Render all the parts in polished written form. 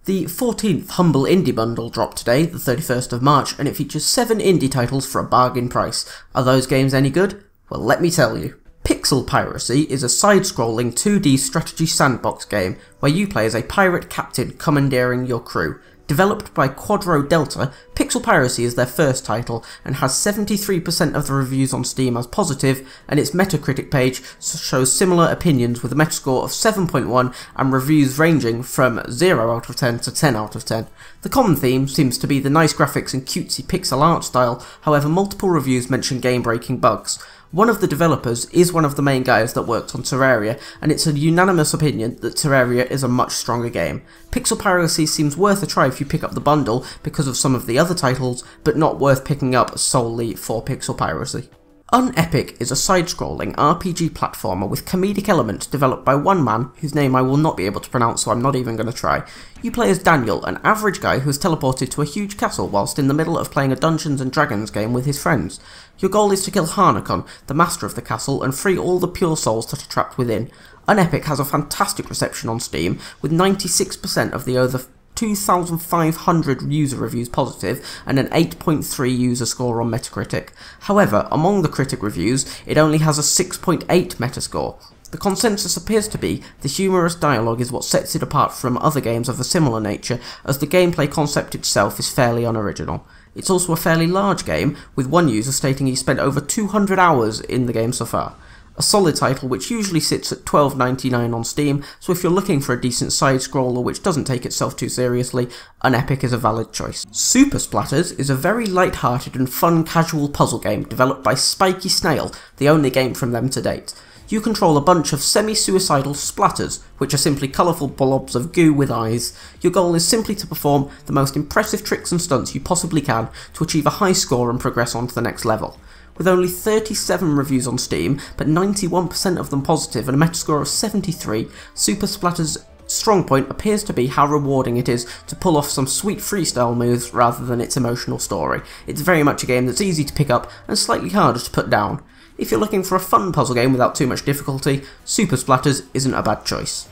The 14th Humble Indie Bundle dropped today, the 31st of March, and it features 7 indie titles for a bargain price. Are those games any good? Well, let me tell you. Piracy is a side-scrolling 2D strategy sandbox game where you play as a pirate captain commandeering your crew. Developed by Quadro Delta, Piracy is their first title and has 73% of the reviews on Steam as positive, and its Metacritic page shows similar opinions with a Metascore of 7.1 and reviews ranging from 0 out of 10 to 10 out of 10. The common theme seems to be the nice graphics and cutesy pixel art style, however multiple reviews mention game-breaking bugs. One of the developers is one of the main guys that worked on Terraria, and it's a unanimous opinion that Terraria is a much stronger game. Piracy seems worth a try if you pick up the bundle because of some of the other titles, but not worth picking up solely for Piracy. Delqhic is a side-scrolling RPG platformer with comedic elements developed by one man, whose name I will not be able to pronounce, so I'm not even going to try. You play as Daniel, an average guy who is teleported to a huge castle whilst in the middle of playing a Dungeons & Dragons game with his friends. Your goal is to kill Harnakon, the master of the castle, and free all the pure souls that are trapped within. Delqhic has a fantastic reception on Steam, with 96% of the over 2,500 user reviews positive and an 8.3 user score on Metacritic. However, among the critic reviews, it only has a 6.8 Metascore. The consensus appears to be the humorous dialogue is what sets it apart from other games of a similar nature, as the gameplay concept itself is fairly unoriginal. It's also a fairly large game, with one user stating he spent over 200 hours in the game so far. A solid title which usually sits at $12.99 on Steam, so if you're looking for a decent side-scroller which doesn't take itself too seriously, Delqhic is a valid choice. Splatters is a very light-hearted and fun casual puzzle game developed by Spiky Snail, the only game from them to date. You control a bunch of semi-suicidal splatters, which are simply colourful blobs of goo with eyes. Your goal is simply to perform the most impressive tricks and stunts you possibly can to achieve a high score and progress on to the next level. With only 37 reviews on Steam, but 91% of them positive and a Metascore of 73, Splatter's strong point appears to be how rewarding it is to pull off some sweet freestyle moves rather than its emotional story. It's very much a game that's easy to pick up and slightly harder to put down. If you're looking for a fun puzzle game without too much difficulty, Splatters isn't a bad choice.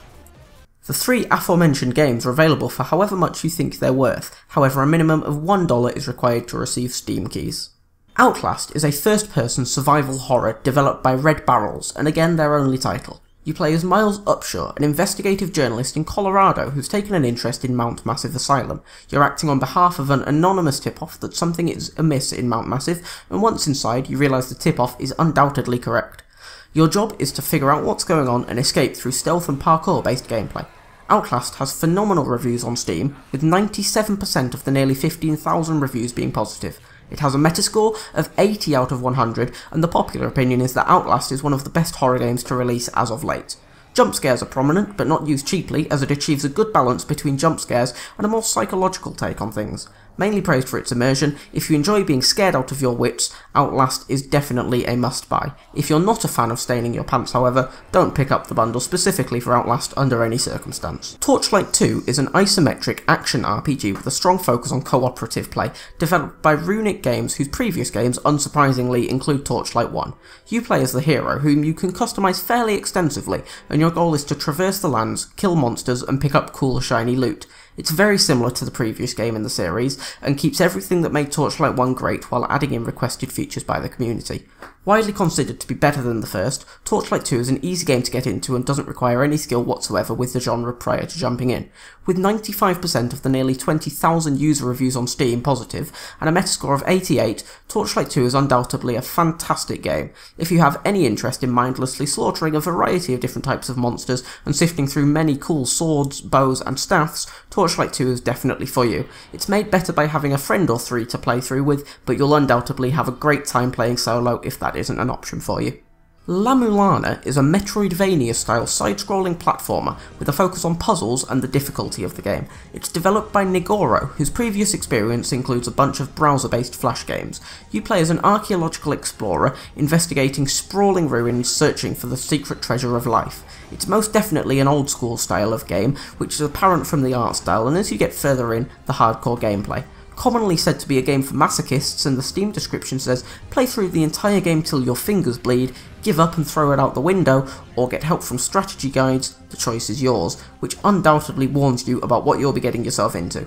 The 3 aforementioned games are available for however much you think they're worth, however a minimum of $1 is required to receive Steam keys. Outlast is a first-person survival horror developed by Red Barrels, and again their only title. You play as Miles Upshaw, an investigative journalist in Colorado who's taken an interest in Mount Massive Asylum. You're acting on behalf of an anonymous tip-off that something is amiss in Mount Massive, and once inside you realise the tip-off is undoubtedly correct. Your job is to figure out what's going on and escape through stealth and parkour-based gameplay. Outlast has phenomenal reviews on Steam, with 97% of the nearly 15,000 reviews being positive. It has a Metascore of 80 out of 100, and the popular opinion is that Outlast is one of the best horror games to release as of late. Jump scares are prominent, but not used cheaply, as it achieves a good balance between jump scares and a more psychological take on things. Mainly praised for its immersion, if you enjoy being scared out of your wits, Outlast is definitely a must-buy. If you're not a fan of staining your pants, however, don't pick up the bundle specifically for Outlast under any circumstance. Torchlight II is an isometric action RPG with a strong focus on cooperative play, developed by Runic Games, whose previous games, unsurprisingly, include Torchlight I. You play as the hero, whom you can customise fairly extensively, and your goal is to traverse the lands, kill monsters, and pick up cool shiny loot. It's very similar to the previous game in the series, and keeps everything that made Torchlight 1 great while adding in requested features by the community. Widely considered to be better than the first, Torchlight 2 is an easy game to get into and doesn't require any skill whatsoever with the genre prior to jumping in. With 95% of the nearly 20,000 user reviews on Steam positive, and a Metascore of 88, Torchlight 2 is undoubtedly a fantastic game. If you have any interest in mindlessly slaughtering a variety of different types of monsters and sifting through many cool swords, bows and staffs, Torchlight 2 is definitely for you. It's made better by having a friend or 3 to play through with, but you'll undoubtedly have a great time playing solo if that isn't an option for you. La-mulana is a Metroidvania-style side-scrolling platformer with a focus on puzzles and the difficulty of the game. It's developed by Nigoro, whose previous experience includes a bunch of browser-based flash games. You play as an archaeological explorer, investigating sprawling ruins searching for the secret treasure of life. It's most definitely an old-school style of game, which is apparent from the art style, and as you get further in, the hardcore gameplay. Commonly said to be a game for masochists, and the Steam description says, play through the entire game till your fingers bleed, give up and throw it out the window, or get help from strategy guides, the choice is yours, which undoubtedly warns you about what you'll be getting yourself into.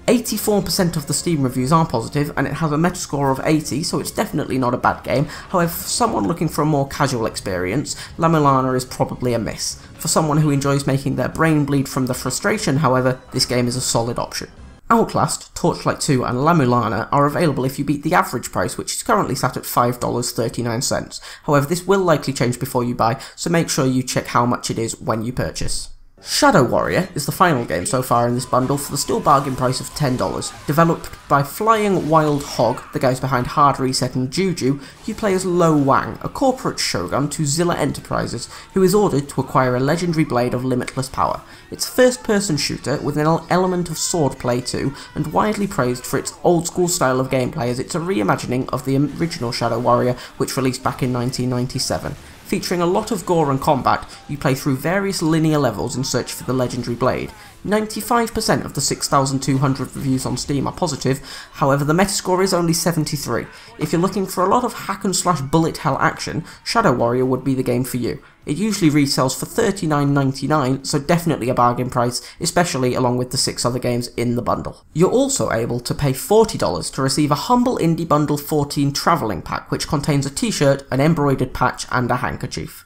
84% of the Steam reviews are positive, and it has a Metascore of 80, so it's definitely not a bad game. However, for someone looking for a more casual experience, la-mulana is probably a miss. For someone who enjoys making their brain bleed from the frustration, however, this game is a solid option. Outlast, Torchlight II and la-mulana are available if you beat the average price, which is currently sat at $5.39. However, this will likely change before you buy, so make sure you check how much it is when you purchase. Shadow Warrior is the final game so far in this bundle for the still bargain price of $10. Developed by Flying Wild Hog, the guys behind Hard Reset and Juju, you play as Lo Wang, a corporate shogun to Zilla Enterprises, who is ordered to acquire a legendary blade of limitless power. It's a first-person shooter with an element of swordplay too, and widely praised for its old-school style of gameplay as it's a reimagining of the original Shadow Warrior, which released back in 1997. Featuring a lot of gore and combat, you play through various linear levels in search for the legendary blade. 95% of the 6,200 reviews on Steam are positive, however the Metascore is only 73. If you're looking for a lot of hack and slash bullet hell action, Shadow Warrior would be the game for you. It usually retails for $39.99, so definitely a bargain price, especially along with the 6 other games in the bundle. You're also able to pay $40 to receive a Humble Indie Bundle 14 Travelling Pack, which contains a t-shirt, an embroidered patch and a handkerchief.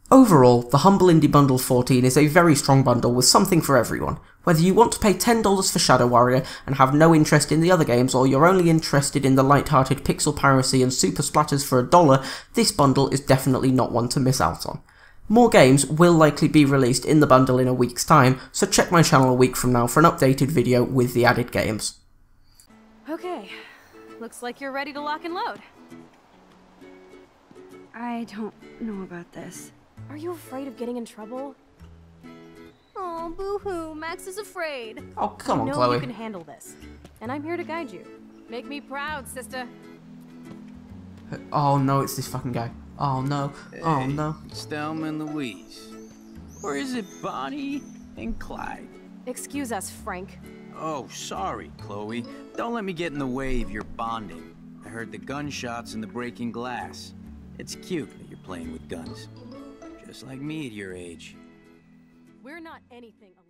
Overall, the Humble Indie Bundle 14 is a very strong bundle with something for everyone. Whether you want to pay $10 for Shadow Warrior and have no interest in the other games, or you're only interested in the light-hearted Pixel Piracy and Super Splatters for $1, this bundle is definitely not one to miss out on. More games will likely be released in the bundle in a week's time, so check my channel a week from now for an updated video with the added games. Okay, looks like you're ready to lock and load. I don't know about this. Are you afraid of getting in trouble? Oh, boo-hoo, Max is afraid. Oh, come on, I know Chloe. you can handle this, and I'm here to guide you. Make me proud, sister. Oh no, it's this fucking guy. Oh no, oh no. It's Thelma and Louise. Or is it Bonnie and Clyde? Excuse us, Frank. Oh, sorry, Chloe. Don't let me get in the way of your bonding. I heard the gunshots and the breaking glass. It's cute that you're playing with guns. Just like me at your age. We're not anything alike.